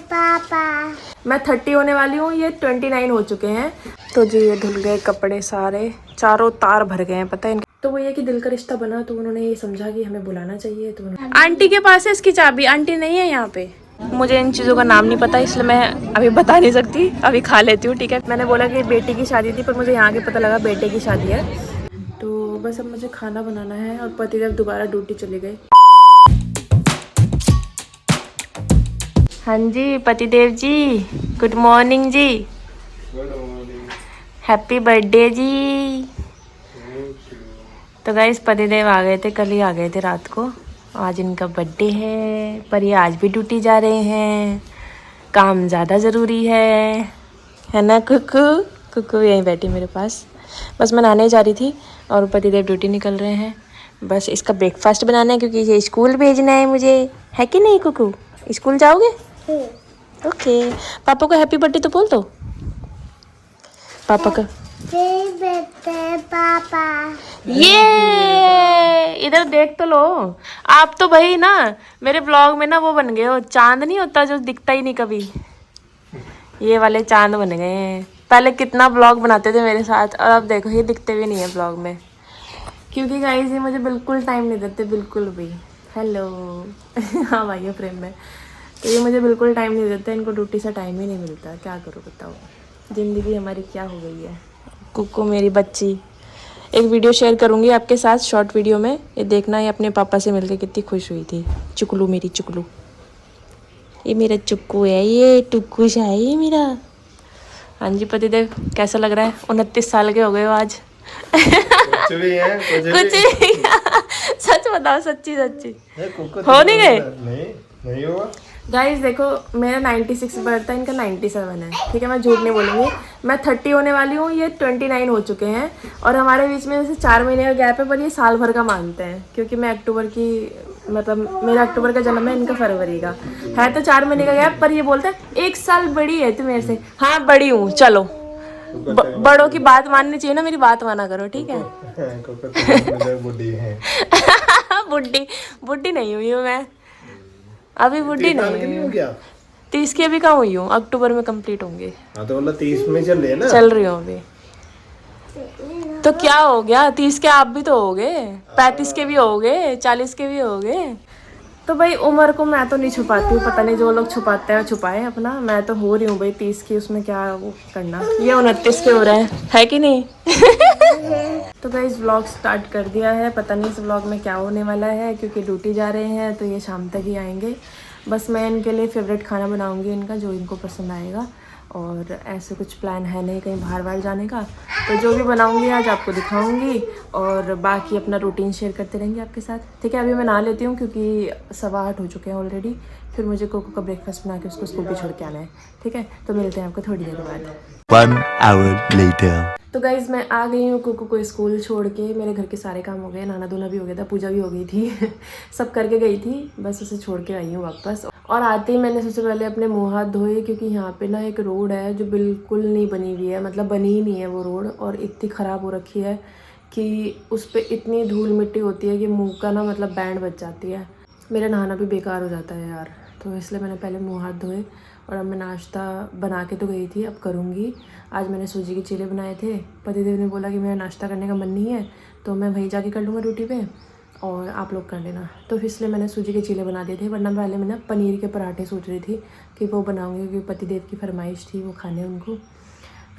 पापा मैं 30 होने वाली हूँ, ये 29 हो चुके हैं। तो जी ये धुल गए कपड़े सारे, चारों तार भर गए हैं पता है इनके। तो वो ये कि दिल का रिश्ता बना तो उन्होंने ये समझा कि हमें बुलाना चाहिए। तो आंटी के पास है इसकी चाबी, आंटी नहीं है यहाँ पे। मुझे इन चीज़ों का नाम नहीं पता इसलिए मैं अभी बता नहीं सकती, अभी खा लेती हूँ ठीक है। मैंने बोला कि बेटी की शादी थी पर मुझे यहाँ के पता लगा बेटे की शादी है। तो बस अब मुझे खाना बनाना है और पतिदेव दोबारा ड्यूटी चले गए। हाँ जी पतिदेव जी, गुड मॉर्निंग जी। Good morning. हैप्पी बर्थडे जी। तो गाइस पतिदेव आ गए थे, कल ही आ गए थे रात को। आज इनका बर्थडे है पर ये आज भी ड्यूटी जा रहे हैं, काम ज़्यादा ज़रूरी है ना कुकू। कुकू यहीं बैठी मेरे पास। बस मैं नहाने जा रही थी और पतिदेव ड्यूटी निकल रहे हैं। बस इसका ब्रेकफास्ट बनाना है क्योंकि ये स्कूल भेजना है मुझे, है कि नहीं कुकू? स्कूल जाओगे? ओके। पापा को हैप्पी बर्थडे तो बोल दो पापा का। पापा ये इधर देख तो लो। आप तो भाई ना मेरे ब्लॉग में ना वो बन गए हो, चांद नहीं होता जो दिखता ही नहीं कभी, ये वाले चांद बन गए हैं। पहले कितना ब्लॉग बनाते थे मेरे साथ और अब देखो ये दिखते भी नहीं है ब्लॉग में, क्योंकि गाइस ये मुझे बिल्कुल टाइम नहीं देते, बिल्कुल भी। हेलो हाँ भाई फ्रेम में। तो ये मुझे बिल्कुल टाइम नहीं देते, इनको ड्यूटी से टाइम ही नहीं मिलता। क्या करो बताओ, ज़िंदगी हमारी क्या हो गई है। कुकू मेरी बच्ची, एक वीडियो शेयर करूँगी आपके साथ शॉर्ट वीडियो में, ये देखना ये अपने पापा से मिलके कितनी खुश हुई थी। चुकलू मेरी चुकलू, ये मेरा चुक्कू है, ये टुक्कू है ये मेरा। हाँ जी पतिदेव कैसा लग रहा है? 29 साल के हो गए हो आज। कुछ भी है कुछ भी सच बताओ, सच्ची सच्ची हो नहीं गए? नहीं हुआ गाइस देखो मेरा 96 बर्थ है, इनका 97 है ठीक है, मैं झूठ नहीं बोलूँगी। मैं 30 होने वाली हूँ, ये 29 हो चुके हैं और हमारे बीच में जैसे 4 महीने का गैप है पर ये साल भर का मानते हैं क्योंकि मैं अक्टूबर की, मतलब मेरा अक्टूबर का जन्म है, इनका फरवरी का है। तो 4 महीने का गैप पर ये बोलते हैं 1 साल बड़ी है तू मेरे से। हाँ बड़ी हूँ, चलो बड़ों की बात माननी चाहिए ना, मेरी बात माना करो ठीक है। बुढ़ी है। बुढ़ी बुढ़ी नहीं हुई हूँ मैं, अभी बुढ़ी नहीं हो गया। 30 की अभी कहाँ हुई हूँ, अक्टूबर में कंप्लीट होंगे। हाँ तो मतलब 30 में चल रही है ना? चल रही हूँ अभी। तो क्या हो गया, 30 के आप भी तो हो गए, 35 के भी हो गए, 40 के भी हो गए। तो भाई उम्र को मैं तो नहीं छुपाती हूँ, पता नहीं जो लोग छुपाते हैं छुपाए अपना, मैं तो हो रही हूँ भाई 30 की, उसमें क्या वो करना। ये 29 के हो रहे हैं, है कि नहीं? तो गाइस व्लॉग स्टार्ट कर दिया है, पता नहीं इस व्लॉग में क्या होने वाला है क्योंकि ड्यूटी जा रहे हैं तो ये शाम तक ही आएंगे। बस मैं इनके लिए फेवरेट खाना बनाऊंगी इनका, जो इनको पसंद आएगा। और ऐसे कुछ प्लान है नहीं कहीं बाहर बाहर जाने का, तो जो भी बनाऊंगी आज आपको दिखाऊंगी और बाकी अपना रूटीन शेयर करते रहेंगे आपके साथ ठीक है। अभी मैं नहा लेती हूँ क्योंकि 7:15 हो चुके हैं ऑलरेडी, फिर मुझे कोको का ब्रेकफास्ट बना के उसको स्कूल भी छोड़ के आना है ठीक है। तो मिलते हैं आपको थोड़ी देर बाद। 1 hour later. तो गाइज़ मैं आ गई हूँ कुकू को स्कूल छोड़ के, मेरे घर के सारे काम हो गए, नहाना धोना भी हो गया था, पूजा भी हो गई थी सब करके गई थी, बस उसे छोड़ के आई हूँ वापस। और आते ही मैंने सबसे पहले अपने मुँह हाथ धोए क्योंकि यहाँ पे ना एक रोड है जो बिल्कुल नहीं बनी हुई है, मतलब बनी ही नहीं है वो रोड, और इतनी ख़राब हो रखी है कि उस पर इतनी धूल मिट्टी होती है कि मुँह का ना मतलब बैंड बच जाती है। मेरा नहाना भी बेकार हो जाता है यार, तो इसलिए मैंने पहले मुँह हाथ धोए। और अब मैं नाश्ता बना के तो गई थी, अब करूँगी। आज मैंने सूजी के चीले बनाए थे, पतिदेव ने बोला कि मेरा नाश्ता करने का मन नहीं है तो मैं वहीं जाके कर लूँगा ड्यूटी पे और आप लोग कर लेना, तो इसलिए मैंने सूजी के चीले बना दिए थे। वरना पहले मैं ना पनीर के पराठे सोच रही थी कि वो बनाऊँगी क्योंकि पतिदेव की फरमाइश थी वो खाने उनको,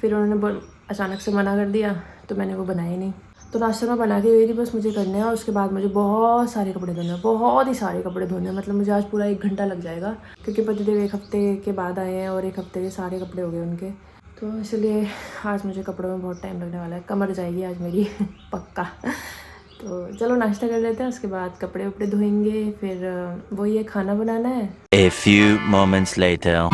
फिर उन्होंने अचानक से मना कर दिया तो मैंने वो बनाए नहीं। तो नाश्ता मैं बना के गई थी, बस मुझे करना है और उसके बाद मुझे बहुत सारे कपड़े धोने हैं, बहुत ही सारे कपड़े धोने हैं, मतलब मुझे आज पूरा 1 घंटा लग जाएगा क्योंकि पतिदेव 1 हफ्ते के बाद आए हैं और 1 हफ्ते के सारे कपड़े हो गए उनके, तो इसलिए आज मुझे कपड़ों में बहुत टाइम लगने वाला है, कमर जाएगी आज मेरी पक्का। तो चलो नाश्ता कर लेते हैं, उसके बाद कपड़े वपड़े धोएंगे, फिर वही है खाना बनाना है। A few moments later.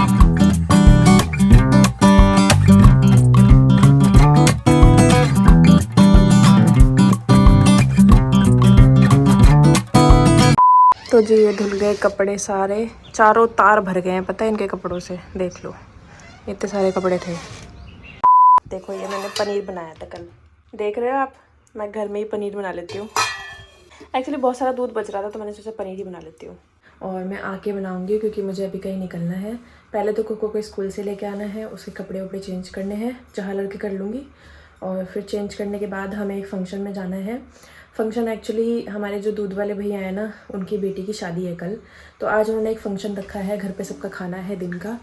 तो जी ये धुल गए कपड़े सारे, चारों तार भर गए हैं पता है इनके कपड़ों से, देख लो इतने सारे कपड़े थे। देखो ये मैंने पनीर बनाया था कल, देख रहे हो आप, मैं घर में ही पनीर बना लेती हूँ। एक्चुअली बहुत सारा दूध बच रहा था तो मैंने सोचा पनीर ही बना लेती हूँ। और मैं आके बनाऊंगी क्योंकि मुझे अभी कहीं निकलना है। पहले तो कोको को स्कूल से लेके आना है, उसके कपड़े वपड़े चेंज करने हैं, जहाँ लड़के कर लूँगी। और फिर चेंज करने के बाद हमें एक फ़ंक्शन में जाना है। फ़ंक्शन एक्चुअली हमारे जो दूध वाले भैया हैं ना, उनकी बेटी की शादी है कल। तो आज उन्होंने एक फ़ंक्शन रखा है, घर पे सबका खाना है दिन का।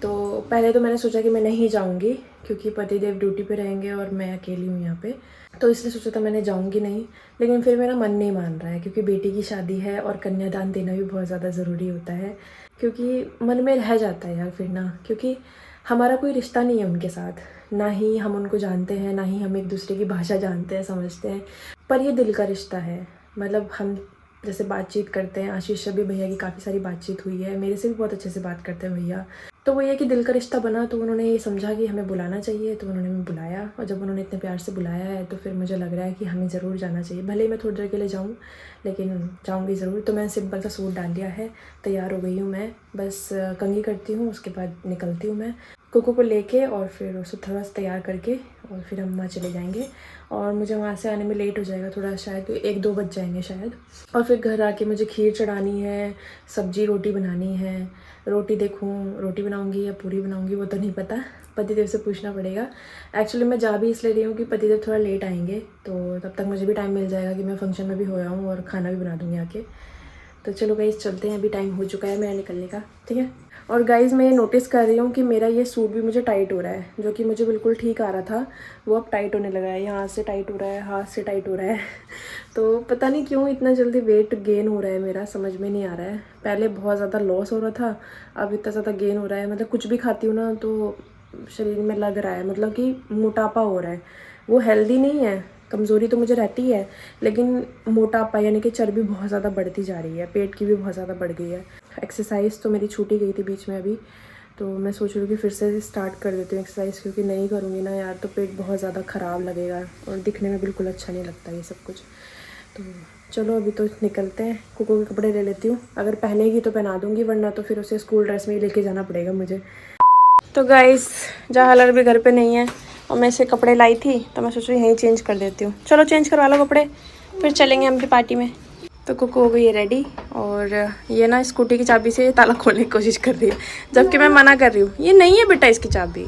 तो पहले तो मैंने सोचा कि मैं नहीं जाऊंगी क्योंकि पतिदेव ड्यूटी पे रहेंगे और मैं अकेली हूँ यहाँ पे, तो इसलिए सोचा था मैंने जाऊंगी नहीं। लेकिन फिर मेरा मन नहीं मान रहा है क्योंकि बेटी की शादी है और कन्यादान देना भी बहुत ज़्यादा ज़रूरी होता है, क्योंकि मन में रह जाता है यार फिर ना, क्योंकि हमारा कोई रिश्ता नहीं है उनके साथ, ना ही हम उनको जानते हैं, ना ही हम एक दूसरे की भाषा जानते हैं, समझते हैं। पर ये दिल का रिश्ता है। मतलब हम जैसे बातचीत करते हैं, आशीष से भी भैया की काफ़ी सारी बातचीत हुई है, मेरे से भी बहुत अच्छे से बात करते हैं भैया। तो वो ये कि दिल का रिश्ता बना, तो उन्होंने ये समझा कि हमें बुलाना चाहिए, तो उन्होंने हमें बुलाया। और जब उन्होंने इतने प्यार से बुलाया है तो फिर मुझे लग रहा है कि हमें ज़रूर जाना चाहिए। भले ही मैं थोड़ी देर के लिए जाऊँ, लेकिन जाऊँगी ज़रूर। तो मैंने सिंपल सा सूट डाल दिया है, तैयार हो गई हूँ मैं। बस कंघी करती हूँ, उसके बाद निकलती हूँ मैं कोको को लेके, और फिर उसे थोड़ा सा तैयार करके और फिर हम वहाँ चले जाएंगे। और मुझे वहाँ से आने में लेट हो जाएगा थोड़ा, शायद 1-2 बज जाएंगे शायद। और फिर घर आके मुझे खीर चढ़ानी है, सब्जी रोटी बनानी है। रोटी देखूँ रोटी बनाऊँगी या पूरी बनाऊँगी वो तो नहीं पता, पतिदेव से पूछना पड़ेगा। एक्चुअली मैं जा भी इसलिए रही हूँ कि पतिदेव थोड़ा लेट आएंगे, तो तब तक मुझे भी टाइम मिल जाएगा कि मैं फंक्शन में भी हो आऊँ और खाना भी बना दूँगी आके। तो चलो गाइज़ चलते हैं, अभी टाइम हो चुका है मेरा निकलने का, ठीक है। और गाइज़ मैं ये नोटिस कर रही हूँ कि मेरा ये सूट भी मुझे टाइट हो रहा है, जो कि मुझे बिल्कुल ठीक आ रहा था वो अब टाइट होने लगा है। यहाँ से टाइट हो रहा है, हाथ से टाइट हो रहा है। तो पता नहीं क्यों इतना जल्दी वेट गेन हो रहा है मेरा, समझ में नहीं आ रहा है। पहले बहुत ज़्यादा लॉस हो रहा था, अब इतना ज़्यादा गेन हो रहा है। मतलब कुछ भी खाती हूँ ना तो शरीर में लग रहा है, मतलब कि मोटापा हो रहा है। वो हेल्दी नहीं है, कमज़ोरी तो मुझे रहती है, लेकिन मोटापा यानी कि चर्बी बहुत ज़्यादा बढ़ती जा रही है, पेट की भी बहुत ज़्यादा बढ़ गई है। एक्सरसाइज तो मेरी छूटी गई थी बीच में अभी, तो मैं सोच रही हूँ कि फिर से स्टार्ट कर देती हूँ एक्सरसाइज, क्योंकि नहीं करूँगी ना यार तो पेट बहुत ज़्यादा ख़राब लगेगा और दिखने में बिल्कुल अच्छा नहीं लगता ये सब कुछ। तो चलो अभी तो निकलते हैं, कोको के कपड़े ले लेती हूँ, अगर पहनेगी तो पहना दूँगी, वरना तो फिर उसे स्कूल ड्रेस में ही लेके जाना पड़ेगा मुझे। तो गाइस जहालर भी घर पे नहीं है और मैं इसे कपड़े लाई थी, तो मैं सोच रही यहीं चेंज कर देती हूँ। चलो चेंज करवा लो कपड़े, फिर चलेंगे हम भी पार्टी में। तो कुकू हो गई है रेडी, और ये ना स्कूटी की चाबी से ताला खोलने की कोशिश कर रही है, जबकि मैं मना कर रही हूँ ये नहीं है बेटा इसकी चाबी।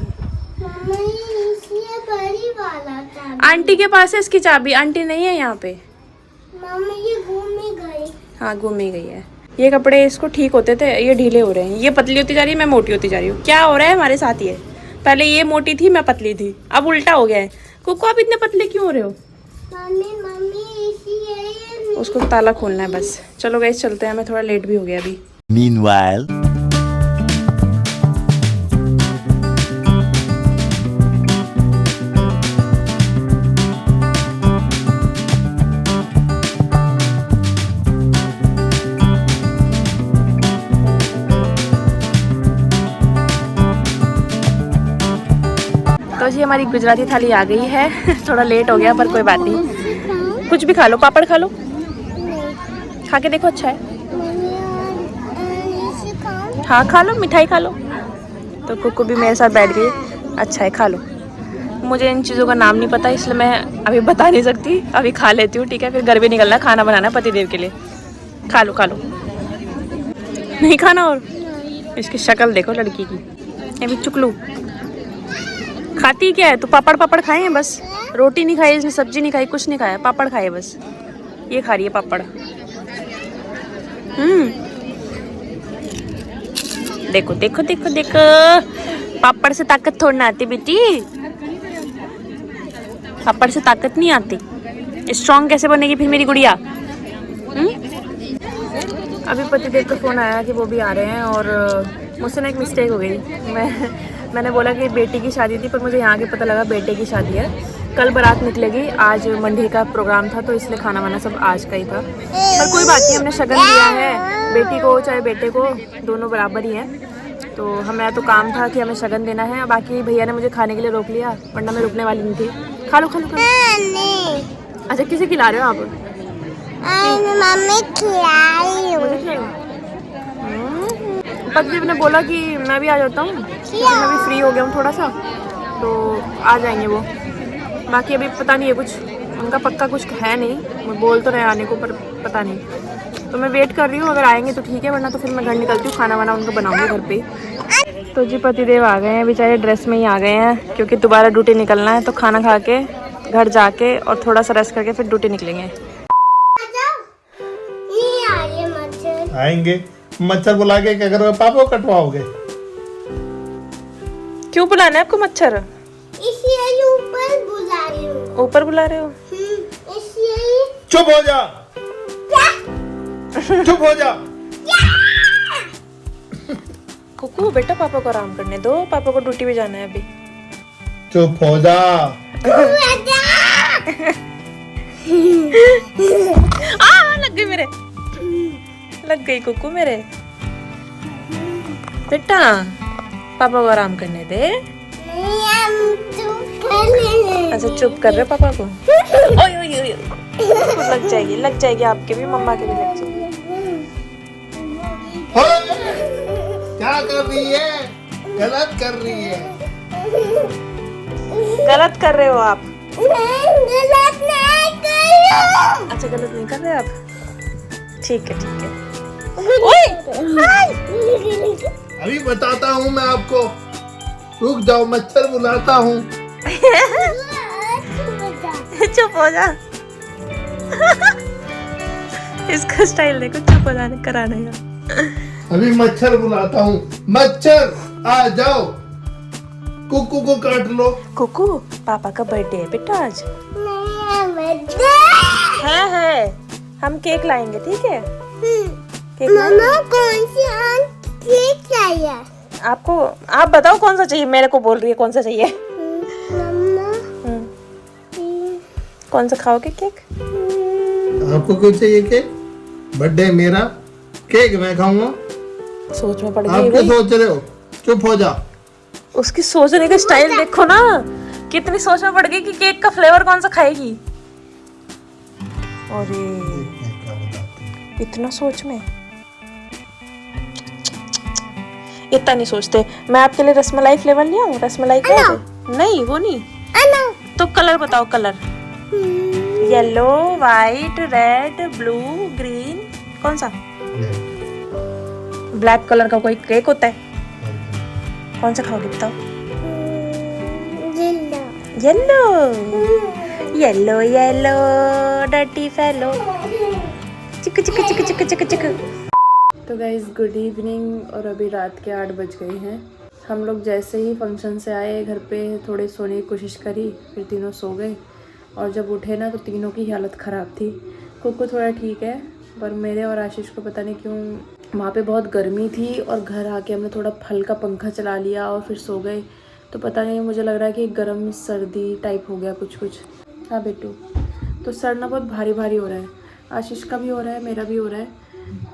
आंटी के पास है इसकी चाबी, आंटी नहीं है यहाँ पे। ये घूम ही गई। हाँ घूम ही गई है। ये कपड़े इसको ठीक होते थे, ये ढीले हो रहे हैं। ये पतली होती जा रही है, मैं मोटी होती जा रही हूँ। क्या हो रहा है हमारे साथ? ये पहले ये मोटी थी, मैं पतली थी, अब उल्टा हो गया है। कुकू आप इतने पतले क्यों हो रहे हो? मम्मी उसको ताला खोलना है बस। चलो गाइस चलते हैं, मैं थोड़ा लेट भी हो गया अभी। Meanwhile, तो जी हमारी गुजराती थाली आ गई है। थोड़ा लेट हो गया पर कोई बात नहीं, कुछ भी खा लो, पापड़ खा लो, खा के देखो अच्छा है। हाँ खा लो, मिठाई खा लो। तो कुकू भी मेरे साथ बैठ गई, अच्छा है खा लो। मुझे इन चीज़ों का नाम नहीं पता, इसलिए मैं अभी बता नहीं सकती, अभी खा लेती हूँ, ठीक है। फिर घर भी निकलना, खाना बनाना पतिदेव के लिए। खा लो खा लो, नहीं खाना? और इसकी शक्ल देखो लड़की की, ये भी चुकलू। खाती क्या है? तो पापड़ पापड़ खाए हैं बस, रोटी नहीं खाई इसने, सब्जी नहीं खाई, कुछ नहीं खाया, पापड़ खाए बस। ये खा रही है पापड़। देखो देखो देखो देखो, पापड़ से ताकत थोड़ी ना आती बेटी, पापड़ से ताकत नहीं आती। स्ट्रॉन्ग कैसे बनेगी फिर मेरी गुड़िया? अभी पतिदेव का फ़ोन आया कि वो भी आ रहे हैं, और मुझसे ना एक मिस्टेक हो गई। मैंने बोला कि बेटी की शादी थी, पर मुझे यहाँ के पता लगा बेटे की शादी है। कल बारात निकलेगी, आज मंडे का प्रोग्राम था, तो इसलिए खाना वाना सब आज का ही था। पर कोई बात नहीं, हमने शगन दिया है, बेटी को चाहे बेटे को, दोनों बराबर ही हैं। तो हमें तो काम था कि हमें शगन देना है। बाकी भैया ने मुझे खाने के लिए रोक लिया, वरना मैं रुकने वाली नहीं थी। खा लो खा लो खा लो। अच्छा किसे खिला रहे हो आप? मम्मी खिलाई। मुझे खिलाओ। पतिदेव ने बोला कि मैं भी आ जाता हूँ, क्योंकि मैं भी फ्री हो गया हूँ थोड़ा सा, तो आ जाएंगे वो। बाकी अभी पता नहीं है कुछ, उनका पक्का कुछ है नहीं, वो बोल तो रहे आने को, पर पता नहीं। तो मैं वेट कर रही हूँ, अगर आएंगे तो ठीक है, वरना तो फिर मैं घर निकलती हूँ, खाना वाना उनको बनाऊंगी घर पे ही। तो जी पतिदेव आ गए हैं, बेचारे ड्रेस में ही आ गए हैं क्योंकि दोबारा ड्यूटी निकलना है। तो खाना खा के घर जाके और थोड़ा सा रेस्ट करके फिर ड्यूटी निकलेंगे। ये आ रही है मच्छर। आएंगे मच्छर बुला के क्या करोगे? पापा को कटवाओगे? क्यों बुलाना है आपको मच्छर? इसलिए ऊपर बुला रही हूँ। ऊपर बुला रहे हो? इसलिए चुप हो जा, चुप हो जा। कुकू बेटा पापा को आराम करने दो, पापा को ड्यूटी पे जाना है अभी। चुप हो जा। लग गई मेरे, लग गई कुकू मेरे। बेटा पापा को आराम करने दे। नहीं, हम चुप कर लेंगे। अच्छा चुप कर रहे हो पापा को? ओए ओए ओए, लग जाएगी, लग जाएगी, आपके भी मम्मा के भी लग जाएगी। क्या कर रही है? गलत कर रही है। गलत कर रहे हो आप। गलत नहीं कर रही हूँ। अच्छा गलत नहीं कर रहे आप, ठीक है ठीक है। ओए अभी बताता हूँ मैं आपको, रुक जाओ, मच्छर बुलाता हूँ। चुप हो जा। इसका स्टाइल देखो, चुप हो जाने कराने का। अभी मच्छर बुलाता हूँ। मच्छर आ जाओ, कुकू को काट लो। कुकू पापा का बर्थडे है बेटा आज। नहीं, है हम केक लाएंगे, ठीक है? केक मामा कौन सी केक चाहिए? आपको, आप बताओ कौन सा चाहिए, मेरे को बोल रही है कौन सा चाहिए। मम्मा कौन सा खाओगे केक? आपको क्यों चाहिए केक? बर्थडे मेरा, केक मैं खाऊंगा। सोच में पड़ आप गई क्या भाई। सोच रहे हो? चुप हो जा। उसकी सोचने का स्टाइल देखो ना, कितनी सोच में पड़ गई कि केक का फ्लेवर कौन सा खाएगी। अरे इतना सोच में, इतना नहीं सोचते। मैं आपके लिए रसमलाई फ्लेवर ले आऊं? रसमलाई का नहीं, वो नहीं। तो कलर बताओ, colour yellow, white, red, blue, green, कौन सा? ब्लैक कलर का कोई केक होता है? कौन सा खाओगे बताओ? Yellow yellow yellow dirty fellow. चिक चिक चिक चिक चिक चिक। तो गाइज गुड इवनिंग, और अभी रात के 8 बज गए हैं। हम लोग जैसे ही फंक्शन से आए घर पे थोड़े सोने की कोशिश करी, फिर तीनों सो गए, और जब उठे ना तो तीनों की हालत ख़राब थी। कुकू थोड़ा ठीक है, पर मेरे और आशीष को पता नहीं क्यों वहाँ पे बहुत गर्मी थी, और घर आके हमने थोड़ा हल्का पंखा चला लिया और फिर सो गए। तो पता नहीं, मुझे लग रहा है कि गर्म सर्दी टाइप हो गया कुछ कुछ। हाँ बेटू, तो सर ना बहुत भारी भारी हो रहा है, आशीष का भी हो रहा है, मेरा भी हो रहा है।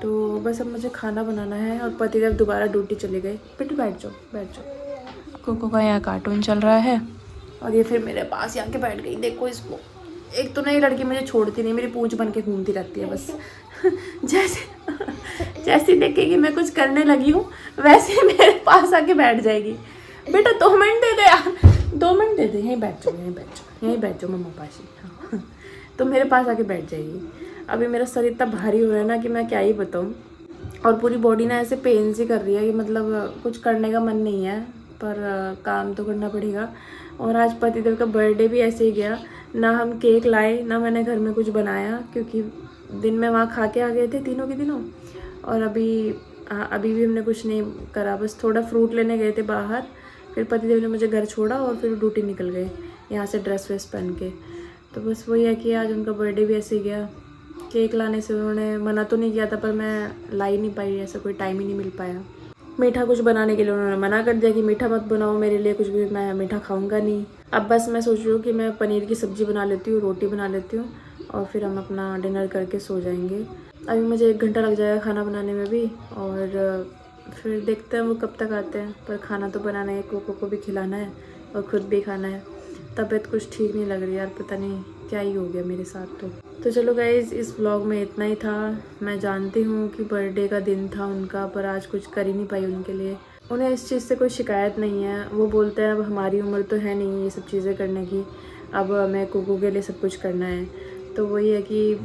तो बस अब मुझे खाना बनाना है, और पतिदेव दोबारा ड्यूटी चले गए। बेटू बैठ जाओ, बैठ जाओ। कोको का यहाँ कार्टून चल रहा है, और ये फिर मेरे पास आके बैठ गई। देखो इसको, एक तो नई लड़की मुझे छोड़ती नहीं, मेरी पूंछ बन के घूमती रहती है बस। जैसे देखेगी मैं कुछ करने लगी हूँ, वैसे ही मेरे पास आके बैठ जाएगी। बेटा 2 मिनट दे दे यार, 2 मिनट दे दे, यहीं बैठ जाओ, यहीं बैठ जाओ, यहीं बैठ जाओ मम्मा पास ही। हाँ। तो मेरे पास आके बैठ जाएगी। अभी मेरा सर इतना भारी हो रहा है ना कि मैं क्या ही बताऊँ, और पूरी बॉडी ना ऐसे पेन सी कर रही है कि मतलब कुछ करने का मन नहीं है, पर काम तो करना पड़ेगा। और आज पतिदेव का बर्थडे भी ऐसे ही गया, ना हम केक लाए, ना मैंने घर में कुछ बनाया, क्योंकि दिन में वहाँ खा के आ गए थे तीनों के दिनों। और अभी भी हमने कुछ नहीं करा, बस थोड़ा फ्रूट लेने गए थे बाहर, फिर पतिदेव ने मुझे घर छोड़ा और फिर ड्यूटी निकल गए यहाँ से ड्रेस वेस पहन के। तो बस वही है कि आज उनका बर्थडे भी ऐसे ही गया। केक लाने से उन्होंने मना तो नहीं किया था, पर मैं ला ही नहीं पाई, ऐसा कोई टाइम ही नहीं मिल पाया। मीठा कुछ बनाने के लिए उन्होंने मना कर दिया कि मीठा मत बनाओ मेरे लिए कुछ भी, मैं मीठा खाऊंगा नहीं। अब बस मैं सोच रही हूँ कि मैं पनीर की सब्ज़ी बना लेती हूँ, रोटी बना लेती हूँ, और फिर हम अपना डिनर करके सो जाएंगे। अभी मुझे 1 घंटा लग जाएगा खाना बनाने में भी, और फिर देखते हैं वो कब तक आते हैं। पर खाना तो बनाना है, कोको को भी खिलाना है और ख़ुद भी खाना है। तबीयत कुछ ठीक नहीं लग रही यार, पता नहीं क्या ही हो गया मेरे साथ। तो चलो गाइज़, इस व्लॉग में इतना ही था। मैं जानती हूँ कि बर्थडे का दिन था उनका, पर आज कुछ कर ही नहीं पाई उनके लिए। उन्हें इस चीज़ से कोई शिकायत नहीं है, वो बोलते हैं अब हमारी उम्र तो है नहीं ये सब चीज़ें करने की, अब हमें कुकू के लिए सब कुछ करना है। तो वही है कि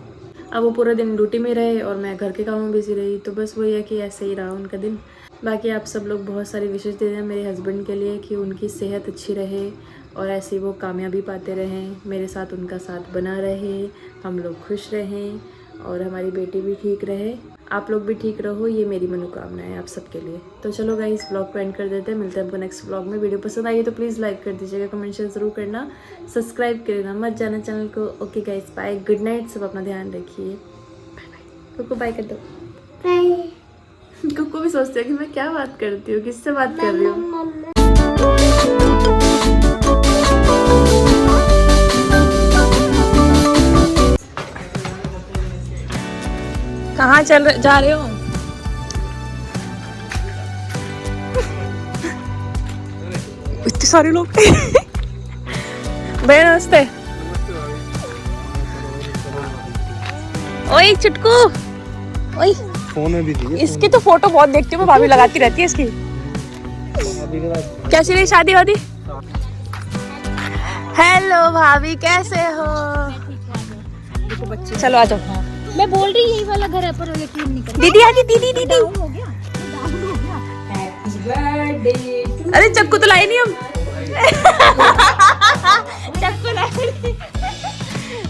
अब वो पूरा दिन ड्यूटी में रहे और मैं घर के कामों में बिजी रही, तो बस वही है कि ऐसे ही रहा उनका दिन। बाकी आप सब लोग बहुत सारी विशेष दे दें मेरे हस्बैंड के लिए कि उनकी सेहत अच्छी रहे और ऐसे ही वो कामयाबी पाते रहें, मेरे साथ उनका साथ बना रहे, हम लोग खुश रहें और हमारी बेटी भी ठीक रहे, आप लोग भी ठीक रहो, ये मेरी मनोकामना है आप सबके लिए। तो चलो गाइस ब्लॉग को एंड कर देते हैं, मिलते हैं आपको नेक्स्ट ब्लॉग में। वीडियो पसंद आई तो प्लीज़ लाइक कर दीजिएगा, कमेंट शेयर ज़रूर करना, सब्सक्राइब करना मत जाना चैनल को। Okay guys bye, good night, सब अपना ध्यान रखिए, बाय बाय। कुकू बाय कर दो। बाय। कुकू भी सोचते हैं कि मैं क्या बात करती हूँ, किससे बात कर रही हूँ। मम्मा। कहाँ जा रहे हो? इतने सारे लोग। भैया नमस्ते। ओए चुटकू, ओए फोन में भी थी इसकी तो फोटो बहुत देखती हूँ मैं, भाभी लगाती रहती है इसकी। कैसी रही शादी वादी? हेलो भाभी कैसे हो? चलो आ जाओ। मैं बोल रही यही वाला घर है पर यकीन नहीं कर। दीदी आ गई, दीदी दीदी। हो गया। Happy birthday. अरे चक्कू तो लाई नहीं हम। चक्कू लाई।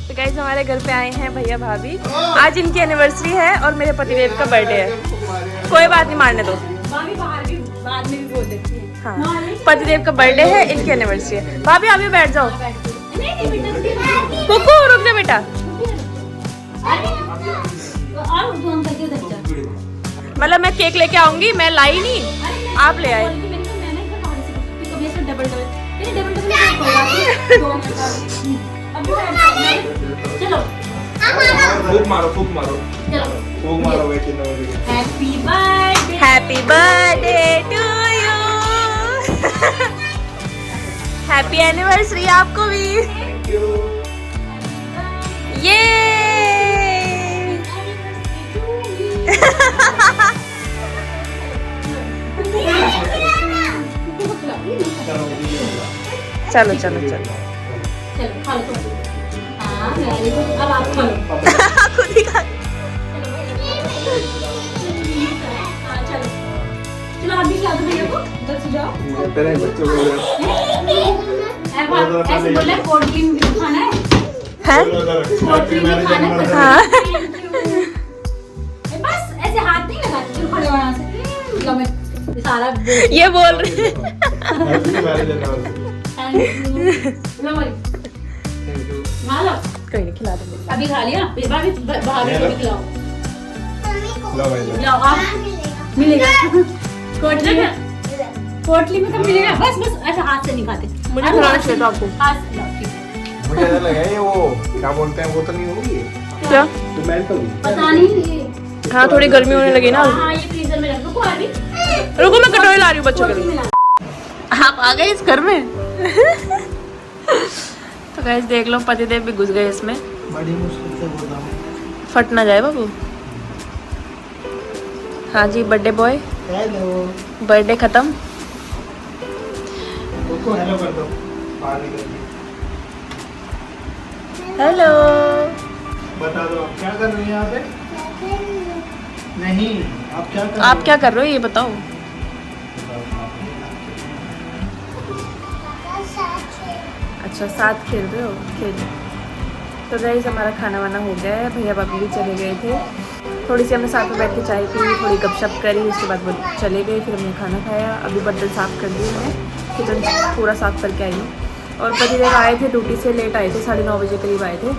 तो गाइस हमारे घर पे आए हैं भैया भाभी, आज इनकी एनिवर्सरी है और मेरे पतिदेव का बर्थडे है। कोई बात नहीं, मारने दो, बाद में भी बोल देती है। हाँ पतिदेव का बर्थडे है, इनकी एनिवर्सरी है। भाभी आप भी बैठ जाओ। नहीं बेटा, कुकू रुक जा बेटा। मतलब मैं केक लेके आऊंगी, मैं लाई नहीं, आप ले आए। चलो फूक मारो फूक मारो फूक मारो बेटी। Happy birthday. Happy birthday to you. Happy anniversary आपको भी। ये चलो चलो चलो चलो खा लो तुम। हाँ वेरी गुड, अब आप खा लो। खुद ही खा। हाँ, चलो चलो आप भी खिला दो भैया को, उधर से जाओ। तेरे बच्चों को ऐसे बोला कोल्ड ड्रिंक भी खाना है, हैं? कोल्ड ड्रिंक भी खाना है। हाँ। बस ऐसे हाथ नहीं लगाते, फिर खड़े होना से लो मैं सारा ये बोल रहे हैं। लो भाई खा लो। कोई नहीं, खिला दूंगी। अभी खा लिया, भाभी भाभी को भी खिलाओ। लाओ आप, मिलेगा कोटली में, कोटली में कब मिलेगा? बस बस ऐसे हाथ से नहीं खाते, मुझे खिलाना चाहिए था आपको। हाथ से लाओ, ठीक है। मुझे ऐसा लगा ये वो क्या बोलते हैं, वो तो नहीं होगी क्या? तो मेल्ट होगी। पता नहीं। हाँ थोड़ी गर्मी होने लगी ना। हाँ ये फ्रीजर में रख दो अभी। रुको मैं कटोरी ला रही हूँ बच्चों के कोटली लिए। में ला। आप आ गए इस घर में। तो गाइस देख लो पतिदेव भी घुस गए इसमें, बड़ी मुश्किल से बोल रहा हूँ। फट ना जाए बाबू। हाँ जी बर्थडे बॉय, हेलो बर्थडे खत्म। उसको हेलो कर दो बाहर निकल के। हेलो। बता दो आप क्या कर रही हैं यहाँ पे? नहीं आप क्या कर आप क्या कर रहे हो ये बताओ। अच्छा साथ खेल रहे हो, खेल। तो गाइस हमारा खाना वाना हो गया है, भैया भाभी भी चले गए थे। थोड़ी सी हमने साथ में बैठ के चाय पी, थोड़ी गपशप करी, उसके बाद वो चले गए। फिर हमने खाना खाया, अभी बर्तन साफ़ कर दिए मैं, किचन पूरा साफ़ करके आई हूँ। और पतिदेव आए थे ड्यूटी से, लेट आए थे, 9:30 बजे करीब आए थे।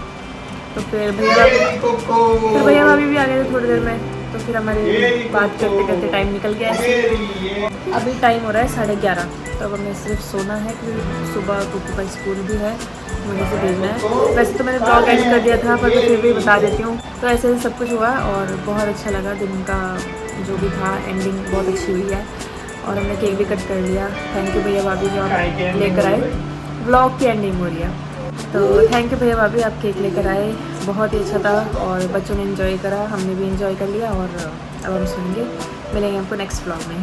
तो फिर भैया भाभी भी आ गए थे थोड़ी देर में। तो फिर हमारे बात करते करते टाइम निकल गया ऐसे। अभी टाइम हो रहा है 11:30। तो अब हमें सिर्फ सोना है, क्योंकि सुबह कुकू का स्कूल भी है, मुझे से भेजना है। वैसे तो मैंने ब्लॉग एंड कर दिया था, पर मैं फिर भी बता देती हूँ। तो ऐसे सब कुछ हुआ और बहुत अच्छा लगा, दिन का जो भी था एंडिंग बहुत अच्छी हुई है। और हमने केक भी कट कर लिया। थैंक यू भैया भाभी जो आप लेकर आए। ब्लॉग की एंडिंग हो रही है, तो थैंक यू भैया भाभी, आप केक लेकर आए, बहुत ही अच्छा था और बच्चों ने एंजॉय करा, हमने भी एंजॉय कर लिया। और अब हम सुनेंगे, मिलेंगे आपको नेक्स्ट ब्लॉग में।